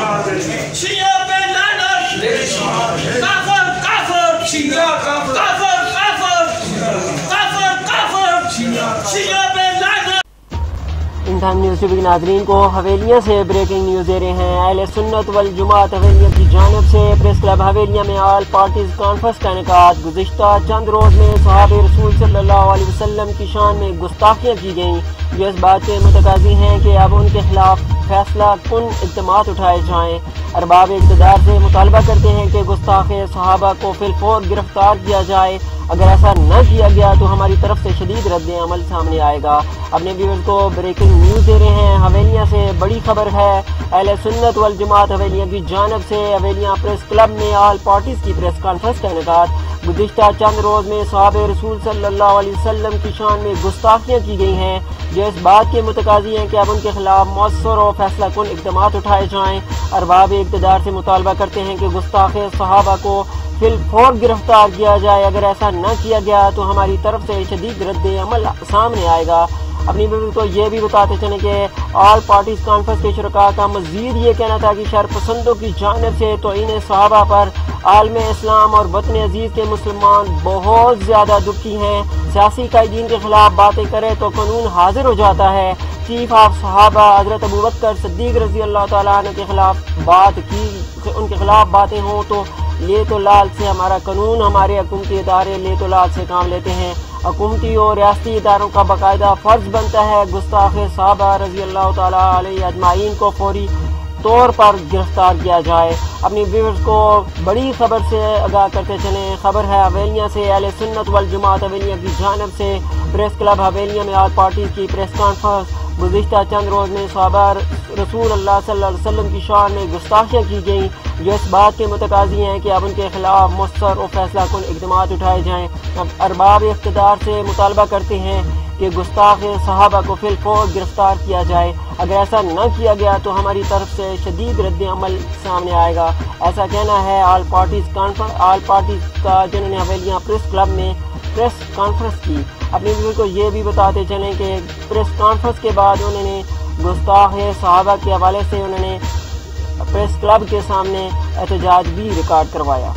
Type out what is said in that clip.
شیعہ پہ لعنت، کافر کافر، شیعہ کافر، کافر کافر، کافر کافر، شیعہ پہ لعنت۔ In time news T V کے ناظرین کو حویلیاں سے بریکنگ نیوز دے رہے ہیں۔ اہل سنت والجماعت حویلیاں کی جانب سے پریس کلب حویلیاں میں آل پارٹیز کانفرنس کا انعقاد۔ گزشتہ چند روز میں صحابہ رسول صلی اللہ علیہ وسلم کی شان میں گستاخیاں کی گئیں جو اس بات کے متقاضی ہیں کہ اب ان کے خلاف فیصلہ کن اقدامات اٹھائے جائیں۔ ارباب اقتدار سے مطالبہ کرتے ہیں کہ گستاخ صحابہ کو فی الفور گرفتار کیا جائے، اگر ایسا نہ کیا گیا تو ہماری طرف سے شدید رد عمل سامنے آئے گا۔ اپنے ویورز کو بریکنگ نیوز دے رہے ہیں۔ حویلیاں سے بڑی خبر ہے۔ اہل سنت والجماعت حویلیاں کی جانب سے حویلیاں پریس کلب میں آل پارٹیز کی پریس کانفرنس کا انعقاد۔ گزشتہ چند روز میں صحابہ رسول صلی اللہ علیہ وسلم کی شان میں گستاخیاں کی گئی ہیں جو اس بات کے متقاضی ہیں کہ اب ان کے خلاف مؤثر و فیصلہ کن اقدامات اٹھائے جائیں۔ ارباب اقتدار سے مطالبہ کرتے ہیں کہ گستاخ صحابہ کو فی الفور گرفتار کیا جائے، اگر ایسا نہ کیا گیا تو ہماری طرف سے شدید رد عمل سامنے آئے گا۔ اپنی ویڈیو کو یہ بھی بتاتے چلیں کہ آل پارٹیز کانفرنس کے شرکاء کا مزید یہ کہنا تھا کہ شر پسندوں کی جانب سے توہین صحابہ پر عالم اسلام اور وطن عزیز کے مسلمان بہت زیادہ دکھی ہیں۔ سیاسی قائدین کے خلاف باتیں کرے تو قانون حاضر ہو جاتا ہے۔ چیف آف صحابہ حضرت ابوبکر صدیق رضی اللہ تعالیٰ عنہ کے خلاف ان کے خلاف باتیں ہوں تو لے تو لال سے ہمارا قانون، ہمارے حکومتی ادارے لے تو لال سے کام لیتے ہیں۔ حکومتی اور ریاستی اداروں کا باقاعدہ فرض بنتا ہے گستاخ صحابہ رضی اللہ تعالیٰ علیہ اجمعین کو فوری طور پر گرفتار کیا جائے۔ اپنی ویورز کو بڑی خبر سے آگاہ کرتے چلیں۔ خبر ہے حویلیاں سے۔ اہل سنت والجماعت حویلیاں کی جانب سے پریس کلب حویلیاں میں آل پارٹیز کی پریس کانفرنس۔ گزشتہ چند روز میں صحابہ رسول اللہ صلی اللہ علیہ وسلم کی شان میں گستاخیاں کی گئیں جو اس بات کے متقاضی ہیں کہ اب ان کے خلاف مؤثر و فیصلہ کن اقدامات اٹھائے جائیں۔ اب ارباب اقتدار سے مطالبہ کرتے ہیں کہ گستاخ صحابہ کو فی الفور گرفتار کیا جائے، اگر ایسا نہ کیا گیا تو ہماری طرف سے شدید رد عمل سامنے آئے گا، ایسا کہنا ہے آل پارٹیز کا جنہوں نے حویلیاں پریس کلب میں پریس کانفرنس کی۔ اپنی ویڈیو کو یہ بھی بتاتے چلیں کہ پریس کانفرنس کے بعد انہوں نے گستاخ صحابہ کے حوالے سے انہوں نے پریس کلب کے سامنے احتجاج بھی ریکارڈ کروایا۔